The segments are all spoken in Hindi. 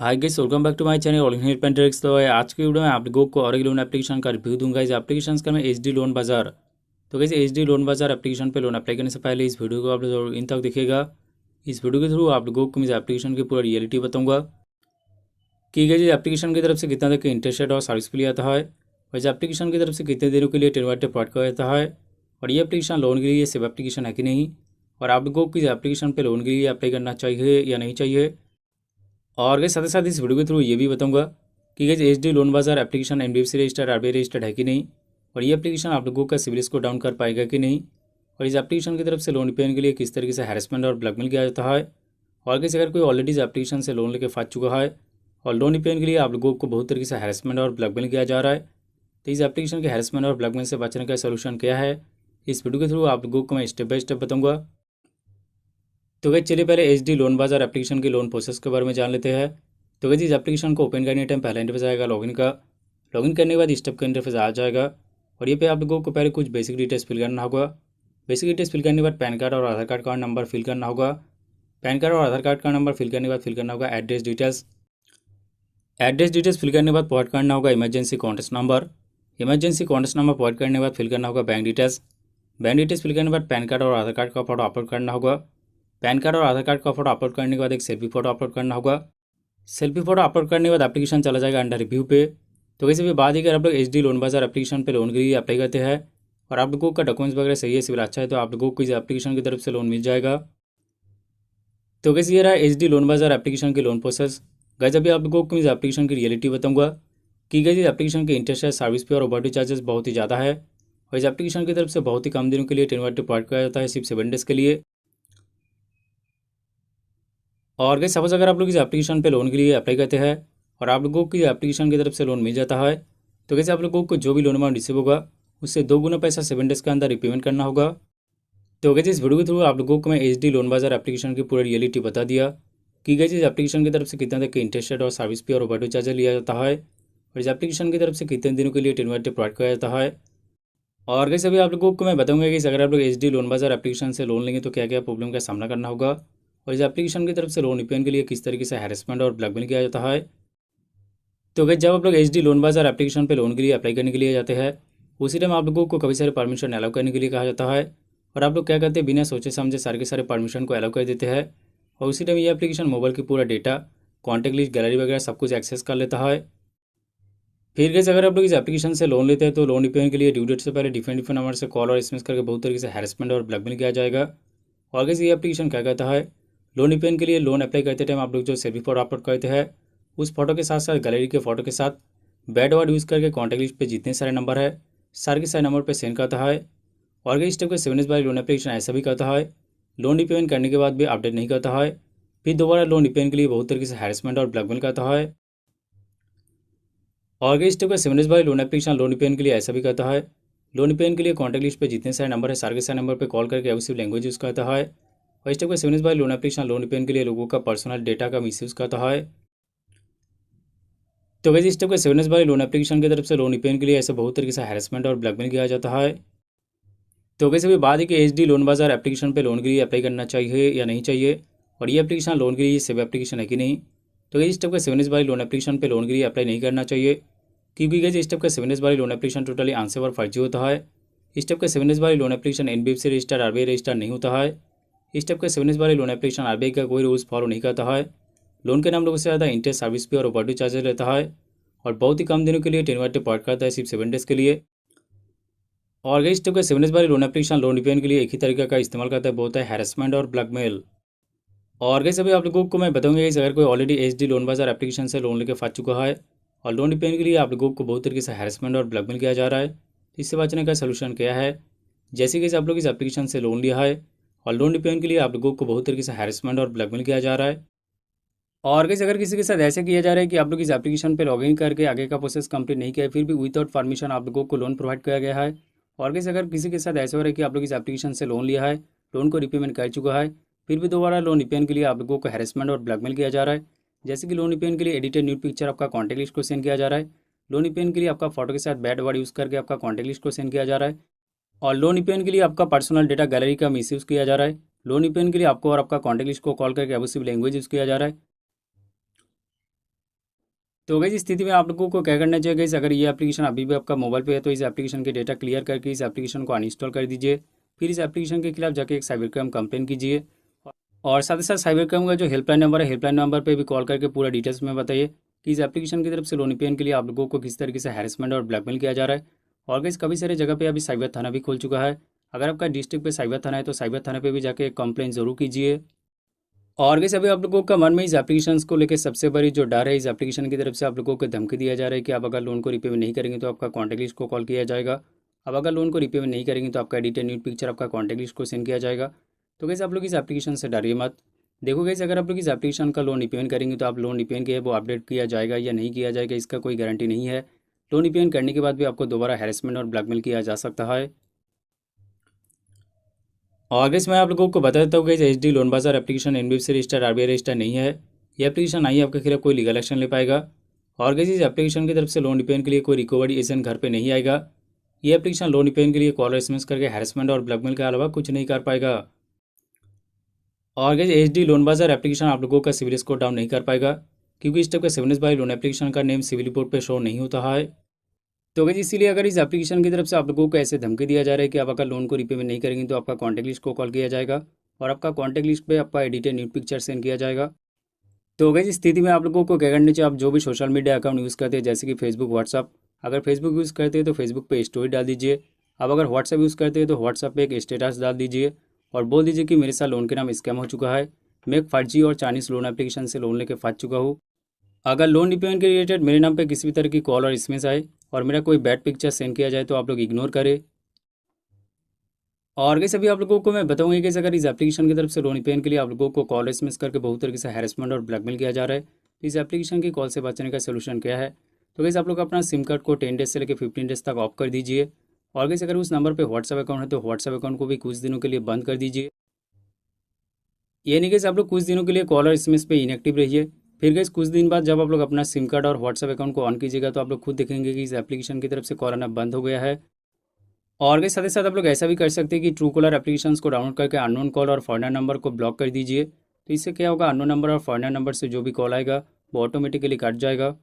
Hi guys, welcome back to my channel all in Paintrix. तो आज की वीडियो में आप लोगों को और एक लोन एप्लीकेशन का रिव्यू दूंगा। इस एप्लीकेशन का नाम एच डी लोन बाजार। तो गाइस एच डी लोन बाजार एप्लीकेशन पे लोन अप्लाई करने से पहले इस वीडियो को आप लोग इन तक देखिएगा। इस वीडियो के थ्रू आप लोगों को मैं इस एप्लीकेशन की पूरा रियलिटी बताऊंगा कि गाइस एप्लीकेशन की तरफ से कितना तक इंटरेस्टेड और सर्विस के लिए आता है, और इस एप्लीकेशन की तरफ से कितने दिनों के लिए टेनवर्ट प्रोवाइड किया जाता है, और ये एप्लीकेशन लोन के लिए सेव एप्लीकेशन है कि नहीं, और आप लोगों को इस एप्लीकेशन पर लोन के लिए अप्लाई करना चाहिए या नहीं चाहिए। और साथ ही साथ इस वीडियो के थ्रू ये भी बताऊंगा कि गाइस एच डी लोन बाजार application NBFC registered RBI registered है कि नहीं, और ये एप्लीकेशन आप लोगों का सिविल स्कोर डाउन कर पाएगा कि नहीं, और इस एप्लीकेशन की तरफ से लोन पेन के लिए किस तरीके से हैरेसमेंट और ब्लैकमेल किया जाता है, और कैसे अगर कोई ऑलरेडी इस एप्लीकेशन से लोन लेके फंस चुका है और लोन पेन के लिए आप लोगों को बहुत तरीके से हैरेसमेंट और ब्लैकमेल किया जा रहा है, तो इस एप्लीकेशन के हैरेसमेंट और ब्लैकमेल से बचने का सोल्यूशन क्या है, इस वीडियो के थ्रू आप लोगों को मैं स्टेप बाय स्टेप बताऊंगा। तो गाइस चलिए पहले एच डी लोन बाजार एप्लीकेशन के लोन प्रोसेस के बारे में जान लेते हैं। तो गाइस इस एप्लीकेशन को ओपन करने टाइम पहला इंटरफेस आएगा लॉगिन का। लॉगिन करने के बाद स्टेप का इंटरफेस आ जाएगा, और ये पे आप लोगों को पहले कुछ बेसिक डिटेल्स फिल करना होगा। बेसिक डिटेल्स फिल करने के बाद पैन कार्ड और आधार कार्ड का नंबर फिल करना होगा। पैन कार्ड और आधार कार्ड का नंबर फिल करने के बाद फिल करना होगा address details. Address details fill करने के बाद प्रोवाइड करना होगा emergency contact number. Emergency contact number provide करने के बाद फिल करना होगा bank details. Bank details fill करने के बाद पैन कार्ड और आधार कार्ड का फोटो अपलोड करना होगा। पैन कार्ड और आधार कार्ड का फोटो अपलोड करने के बाद एक सेल्फी फोटो अपलोड करना होगा। सेल्फी फोटो अपलोड करने के बाद एप्लीकेशन चला जाएगा अंडर रिव्यू पे। तो वैसे भी बात है कि अगर आप लोग एच डी लोन बाजार एप्लीकेशन पे लोन के लिए अप्लाई करते हैं और आप लोगों का डॉक्यूमेंट्स वगैरह सही है, सिविल अच्छा है, तो आप लोगों को इस एप्लीकेशन की तरफ से लोन मिल जाएगा। तो वैसे ये रहा एच डी लोन बाजार एप्लीकेशन की लोन प्रोसेस। गैस अभी आप लोगों को इस एप्लीकेशन की रियलिटी बताऊंगा कि गैस इस एप्लीकेशन के इंटरेस्ट है, सर्विस पे और ओवरड्यू चार्जेस बहुत ही ज़्यादा है, और इस एप्लीकेशन की तरफ से बहुत ही कम दिनों के लिए टेनवर्ट प्रोवाइड किया जाता है, सिर्फ 7 डेज के लिए। और गैस सपोज अगर आप लोग इस एप्लीकेशन पे लोन के लिए अप्लाई करते हैं और आप लोगों की एप्लीकेशन की तरफ से लोन मिल जाता है, तो कैसे आप लोगों को जो भी लोन अमाउंट रिसीव होगा उससे 2 गुना पैसा 7 डेज के अंदर रिपेमेंट करना होगा। तो कैसे इस वीडियो के थ्रू आप लोगों को मैं एच डी लोन बाजार एप्लीकेशन की पूरी रियलिटी बता दिया कि कैसे इस एप्लीकेशन की तरफ से कितना तक इंटरेस्टेड और सर्विस पे और ओवरड्यू चार्ज लिया जाता है, और इस एप्लीकेशन की तरफ से कितने दिनों के लिए टेनवर्ट प्रोवाइड किया जाता है। और कैसे अभी आप लोगों को मैं बताऊंगा कि अगर आप लोग एच डी लोन बाजार एप्लीकेशन से लोन लेंगे तो क्या क्या प्रॉब्लम का सामना करना होगा, और इस एप्लीकेशन की तरफ से लोन रिपेमेंट के लिए किस तरीके से हैरेसमेंट और ब्लैकमेल किया जाता है। तो गाइस जब आप लोग एच डी लोन बाजार एप्लीकेशन पे लोन के लिए अप्लाई करने के लिए जाते हैं, उसी टाइम आप लोगों को काफ़ी सारे परमिशन अलाउ करने के लिए कहा जाता है, और आप लोग क्या करते हैं बिना सोचे समझे सारे के सारे परमिशन को अलाउ कर देते हैं, और उसी टाइम ये एप्लीकेशन मोबाइल की पूरा डेटा, कॉन्टैक्ट लिस्ट, गैलरी वगैरह सब कुछ एक्सेस कर लेता है। फिर कैसे अगर आप लोग इस एप्लीकेशन से लोन लेते हैं तो लोन रिपेमेंट के लिए ड्यू डेट से पहले डिफरेंट डिफरेंट नंबर से कॉल और एसएमएस करके बहुत तरीके से हैरेसमेंट और ब्लैकमेल किया जाएगा। और कैसे ये एप्लीकेशन क्या कहता है, लोन रिपेमेंट के लिए लोन अप्लाई करते टाइम आप लोग जो सेल्फी फोटो अपलोड करते हैं उस फोटो के साथ साथ गैलरी के फोटो के साथ बैड वर्ड यूज़ करके कॉन्टैक्ट लिस्ट पे जितने सारे नंबर है सारे के सारे नंबर पे सेंड करता है। और इस टाइप का 7 डेज वाली लोन एप्लीकेशन ऐसा भी करता है, लोन रिपेमेंट करने के बाद भी अपडेट नहीं करता है, फिर दोबारा लोन रिपेमेंट के लिए बहुत तरीके से हैरेसमेंट और ब्लैकमेल करता है। और इस टाइप का 7 डेज वाली लोन एप्लीकेशन लोन रिपेमेंट के लिए ऐसा भी करता है, लोन रिपेमेंट के लिए कॉन्टैक्ट लिस्ट पे जितने सारे नंबर है सारे के सारे नंबर पे कॉल करके एब्यूसिव लैंग्वेज यूज़ करता है, और इस टाइप का 7 डेज वाली लोन एप्लीकेशन लोन रिपेमेंट के लिए लोगों का पर्सनल डेटा का मिसयूज़ करता है। तो वैसे इस टाइप का 7 डेज वाली लोन एप्लीकेशन की तरफ से लोन रिपेमेंट के लिए ऐसे बहुत तरीके से हैरेसमेंट और ब्लैकमेल किया जाता है। तो वैसे भी बात है कि एच डी लोन बाजार एप्लीकेशन पे लोन के लिए अप्लाई करना चाहिए या नहीं चाहिए, और ये एप्लीकेशन लोन के लिए सेव एप्लीकेशन है कि नहीं। तो इस टाइप का 7 डेज वाली लोन एप्लीकेशन पे लोन के लिए अप्लाई नहीं करना चाहिए, क्योंकि गैस इस टाइप का 7 डेज वाली लोन एप्लीकेशन टोटली आंसर और फर्जी होता है। इस टाइप का 7 डेज वाली loan application NBFC registered RBI registered नहीं होता है। इस टाइप का 7 डेज वाली लोन एप्लीकेशन आरबीआई का कोई रूल्स फॉलो नहीं करता है। लोन के नाम लोगों से ज़्यादा इंटरेस्ट, सर्विस पे और ओवरड्यू चार्जेस लेता है, और बहुत ही कम दिनों के लिए टेनवर्ट प्रोवाइड करता है, सिर्फ 7 डेज के लिए। और इस टाइप का 7 डेज वाली लोन एप्लीकेशन लोन रिपेमेंट के लिए एक ही तरीका का इस्तेमाल करता है, बहुत है हैरेसमेंट और ब्लैकमेल। और गैस अभी आप लोगों को मैं बताऊंगा कि अगर कोई ऑलरेडी एच डी लोन बाजार एप्लीकेशन से लोन लेकर फंस चुका है और लोन रिपेमेंट के लिए आप लोगों को बहुत तरीके से हैरेसमेंट और ब्लैकमेल किया जा रहा है, तो इससे बचने का सोल्यूशन क्या है। जैसे कि आप लोग इस एप्लीकेशन से लोन लिया है और लोन रिपेमेंट के लिए आप लोगों को बहुत तरीके से हैरेसमेंट और ब्लैकमेल किया जा रहा है, और गैस अगर किसी के साथ ऐसे किया जा रहा है कि आप लोग इस एप्लीकेशन पर लॉगिन करके आगे का प्रोसेस कंप्लीट नहीं किया है, फिर भी विदाउट परमिशन आप लोगों को लोन प्रोवाइड किया गया है, और गैस अगर किसी के साथ ऐसा हो रहा है कि आप लोग इस एप्लीकेशन से लोन लिया है, लोन को रिपेमेंट कर चुका है, फिर भी दोबारा लोन रिपेमेंट के लिए आप लोगों को हैरेसमेंट और ब्लैकमेल किया जा रहा है। जैसे कि लोन रिपेमेंट के लिए एडिटेड न्यूड पिक्चर आपका कॉन्टैक्ट लिस्ट को सेंड किया जा रहा है, लोन रिपेमेंट के लिए आपका फोटो के साथ बैड वर्ड यूज़ करके आपका कॉन्टैक्ट लिस्ट को सेंड किया जा रहा है, और लोन रिपेमेंट के लिए आपका पर्सनल डेटा गैलरी का मिसयूज़ किया जा रहा है, लोन रिपेमेंट के लिए आपको और आपका कॉन्टैक्ट लिस्ट को कॉल करके अब्यूसिव लैंग्वेज यूज़ किया जा रहा है। तो गई इस स्थिति में आप लोगों को क्या करना चाहिए गाइस, अगर ये एप्लीकेशन अभी भी आपका मोबाइल पे है तो इस एप्लीकेशन के डेटा क्लियर करके इस एप्लीकेशन को अनइंस्टॉल कर दीजिए। फिर इस एप्लीकेशन के खिलाफ जाके एक साइबर क्राइम कंप्लेन कीजिए और साथ ही साथ साइबर क्राइम का जो हेल्पलाइन नंबर है, हेल्पलाइन नंबर पे भी कॉल करके पूरा डिटेल्स में बताइए कि इस एप्लीकेशन की तरफ से लोन पेन के लिए आप लोगों को किस तरीके से हैरेसमेंट और ब्लैकमेल किया जा रहा है। और गाइस काफ़ी सारे जगह पे अभी साइबर थाना भी खुल चुका है। अगर आपका डिस्ट्रिक्ट पे साइबर थाना है तो साइबर थाना पे भी जाके एक कंप्लेन जरूर कीजिए। और गाइस अभी आप लोगों का मन में इस एप्लीकेशन को लेकर सबसे बड़ी जो डर है, इस एप्लीकेशन की तरफ से आप लोगों को धमकी दिया जा रहा है कि आप अगर लोन को रिपेमेंट नहीं करेंगे तो आपका कॉन्टैक्ट लिस्ट को कॉल किया जाएगा। अब अगर लोन को रिपेमेंट नहीं करेंगे तो आपका एडिटेड न्यूड पिक्चर आपका कॉन्टैक्ट लिस्ट को सेंड किया जाएगा। तो गाइस आप लोग इस एप्लीकेशन से डरिए मत। देखो गाइस, अगर आप लोग इस एप्लीकेशन का लोन रिपेमेंट करेंगे तो आप लोन रिपेमेंट किया वो अपडेट किया जाएगा या नहीं किया जाएगा, इसका कोई गारंटी नहीं है। लोन रिपेमेंट करने के बाद भी आपको दोबारा हैरेसमेंट और ब्लैकमेल किया जा सकता है। और अगर मैं आप लोगों को बता देता हूँ कि एचडी लोन बाजार application NBFC register RBI register नहीं है। ये एप्लीकेशन आई आपके खिलाफ कोई लीगल एक्शन ले पाएगा। और गाइस इस एप्लीकेशन की तरफ से लोन रिपेमेंट के लिए कोई रिकवरी एजेंट घर पे नहीं आएगा। ये एप्लीकेशन लोन रिपेमेंट के लिए कॉल और एसएमएस करके हैरेसमेंट और ब्लैकमेल के अलावा कुछ नहीं कर पाएगा। और गाइस एचडी लोन बाजार एप्लीकेशन आप लोगों का सिविल स्कोर डाउन नहीं कर पाएगा, क्योंकि इस टाइप का 7 बाई लोन एप्लीकेशन का नेम सिविल रिपोर्ट पे शो नहीं होता है। तो गाइस इसीलिए अगर इस एप्लीकेशन की तरफ से आप लोगों को ऐसे धमकी दिया जा रहा है कि आप अगर लोन को रिपेमेंट नहीं करेंगे तो आपका कॉन्टैक्ट लिस्ट को कॉल किया जाएगा और आपका कॉन्टैक्ट लिस्ट पे आपका एडिटेड न्यूड पिक्चर सेंड किया जाएगा। तो गाइस इस स्थिति में आप लोगों को क्या करना चाहिए, आप जो भी सोशल मीडिया अकाउंट यूज़ करते हैं जैसे कि फेसबुक, व्हाट्सअप, अगर फेसबुक यूज़ करते हैं तो फेसबुक पे स्टोरी डाल दीजिए। अब अगर व्हाट्सअप यूज़ करते हैं तो व्हाट्सअप पे एक स्टेटस डाल दीजिए और बोल दीजिए कि मेरे साथ लोन के नाम स्कैम हो चुका है, मैं एक फर्जी और चाइनीज लोन एप्लीकेशन से लोन लेके फंस चुका हूँ। अगर लोन रिपेमेंट के रिलेटेड मेरे नाम पे किसी भी तरह की कॉल और एसएमएस आए और मेरा कोई बैड पिक्चर सेंड किया जाए तो आप लोग इग्नोर करें। और गाइस अभी आप लोगों को मैं बताऊंगा कि अगर इस एप्लीकेशन की तरफ से लोन रिपेमेंट के लिए आप लोगों को कॉल एसएमएस करके बहुत तरीके से हैरेसमेंट और ब्लैकमेल किया जा रहा है, तो इस एप्लीकेशन की कॉल से बचने का सोल्यूशन क्या है। तो गाइस आप लोग अपना सिम कार्ड को 10 डेज से लेकर 15 डेज तक ऑफ कर दीजिए। और गाइस अगर उस नंबर पर व्हाट्सएप अकाउंट है तो व्हाट्सएप अकाउंट को भी कुछ दिनों के लिए बंद कर दीजिए। ये नहीं कि आप लोग कुछ दिनों के लिए कॉल और एसएमएस पे इनएक्टिव रहिए। फिर गाइस कुछ दिन बाद जब आप लोग अपना सिम कार्ड और व्हाट्सएप अकाउंट को ऑन कीजिएगा तो आप लोग खुद देखेंगे कि इस एप्लीकेशन की तरफ से कॉल आना बंद हो गया है। और गाइस साथ ही साथ आप लोग ऐसा भी कर सकते हैं कि ट्रू कॉलर एप्लीकेशन को डाउनलोड करके अननोन कॉल और फॉरेनर नंबर को ब्लॉक कर दीजिए। तो इससे क्या होगा, अननोन नंबर और फॉरेनर नंबर से जो भी कॉल आएगा वो ऑटोमेटिकली कट जाएगा।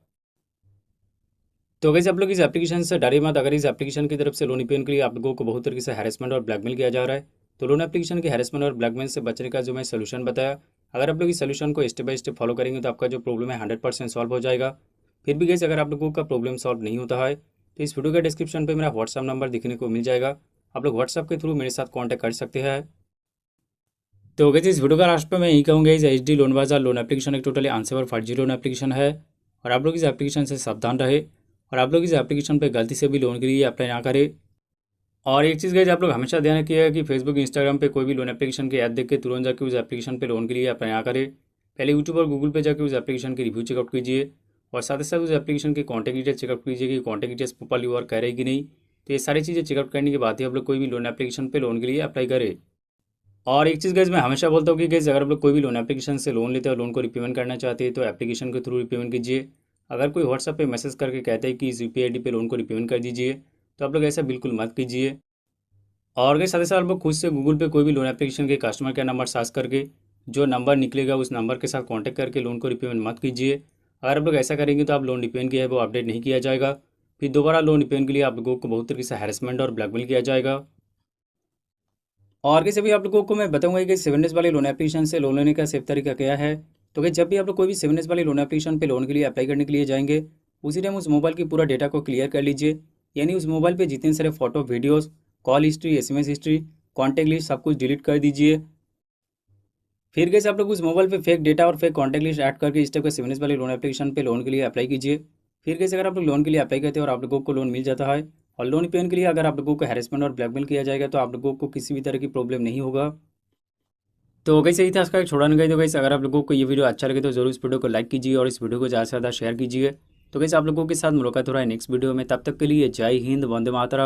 तो गाइस आप लोग इस एप्लीकेशन से डरिए मत। अगर इस एप्लीकेशन की तरफ से लोन रिपेमेंट के लिए आप लोगों को बहुत तरीके से हैरेसमेंट और ब्लैकमेल किया जा रहा है, तो लोन एप्लीकेशन की हैरेसमेंट और ब्लैकमेल से बचने का जो मैं सोल्यूशन बताया, अगर आप लोग इस सोल्यूशन को स्टेप बाय स्टेप फॉलो करेंगे तो आपका जो प्रॉब्लम है 100% सॉल्व हो जाएगा। फिर भी गाइस अगर आप लोगों का प्रॉब्लम सॉल्व नहीं होता है तो इस वीडियो के डिस्क्रिप्शन पे मेरा व्हाट्सअप नंबर दिखने को मिल जाएगा, आप लोग व्हाट्सअप के थ्रू मेरे साथ कॉन्टैक्ट कर सकते हैं। तो गाइस इस वीडियो का लास्ट पे मैं यही कहूँगा, इस एचडी लोन बाजार लोन एप्लीकेशन एक टोटली अनसेवर फर्जी लोन एप्लीकेशन है और आप लोग इस एप्लीकेशन से सावधान रहे और आप लोग इस एप्लीकेशन पे गलती से भी लोन के लिए अप्लाई ना करें। और एक चीज़ गाइस आप लोग हमेशा ध्यान रखिएगा कि फेसबुक, इंस्टाग्राम पे कोई भी लोन एप्लीकेशन की ऐड देख के तुरंत जाकर उस एप्लीकेशन पे लोन के लिए अप्लाई ना करें। पहले यूट्यूब और गूगल पे जाकर उस एप्लीकेशन की रिव्यू चेकआउट कीजिए और साथ ही साथ उस एप्लीकेशन की कॉन्टैक्ट डिटेल्स चेकआउट कीजिए कि कॉन्टैक्ट डिटेल्स प्रॉपर्ली वर्क कर रही कि नहीं। तो ये सारी चीज़ें चेकआउट करने के बाद ही आप लोग कोई भी लोन एप्लीकेशन पे लोन के लिए अप्लाई करें। और एक चीज़ गाइस मैं हमेशा बोलता हूँ कि गाइस अगर आप लोग कोई भी लोन एप्लीकेशन से लोन लेते हैं और लोन को रिपेमेंट करना चाहते हैं तो एप्लीकेशन के थ्रू रिपेमेंट कीजिए। अगर कोई व्हाट्सएप पे मैसेज करके कहता है कि इस यूपीआई आईडी पे लोन को रिपेमेंट कर दीजिए तो आप लोग ऐसा बिल्कुल मत कीजिए। और गाइस साथ ही साथ आप लोग खुद से गूगल पे कोई भी लोन एप्लीकेशन के कस्टमर केयर नंबर सर्च करके जो नंबर निकलेगा उस नंबर के साथ कॉन्टैक्ट करके लोन को रिपेमेंट मत कीजिए। अगर आप लोग ऐसा करेंगे तो आप लोन रिपेमेंट किया है वो अपडेट नहीं किया जाएगा, फिर दोबारा लोन रिपेमेंट के लिए आप लोगों को बहुत तरीके से हैरेसमेंट और ब्लैकमेल किया जाएगा। और कैसे भी आप लोगों को मैं बताऊंगा कि 7 डेज वाले लोन एप्लीकेशन से लोन लेने का सेफ तरीका क्या है। तो कि जब भी आप लोग कोई भी 7 डेज वाले लोन एप्लीकेशन पे लोन के लिए अप्लाई करने के लिए जाएंगे उसी टाइम उस मोबाइल की पूरा डेटा को क्लियर कर लीजिए। यानी उस मोबाइल पे जितने सारे photo, videos, call history, SMS history, contact list सब कुछ डिलीट कर दीजिए। फिर कैसे आप लोग उस मोबाइल पे फेक डेटा और फेक कॉन्टैक्ट लिस्ट ऐड करके इस टाइप के 7 डेज वाले लोन एप्लीकेशन पे लोन के लिए अप्लाई कीजिए। फिर कैसे अगर आप लोग लोन के लिए अप्लाई करते हैं और आप लोगों को लोन मिल जाता है और लोन पेमेंट के लिए अगर आप लोगों को हैरेसमेंट और ब्लैकमेल किया जाएगा तो आप लोगों को किसी भी तरह की प्रॉब्लम नहीं होगा। तो गई सही था इसका एक छोड़ा नहीं गई। तो गई अगर आप लोगों को ये वीडियो अच्छा लगे तो जरूर इस वीडियो को लाइक कीजिए और इस वीडियो को ज़्यादा से ज़्यादा शेयर कीजिए। तो गई आप लोगों के साथ मुलाकात हो रहा है नेक्स्ट वीडियो में, तब तक के लिए जय हिंद, वंदे मातरम।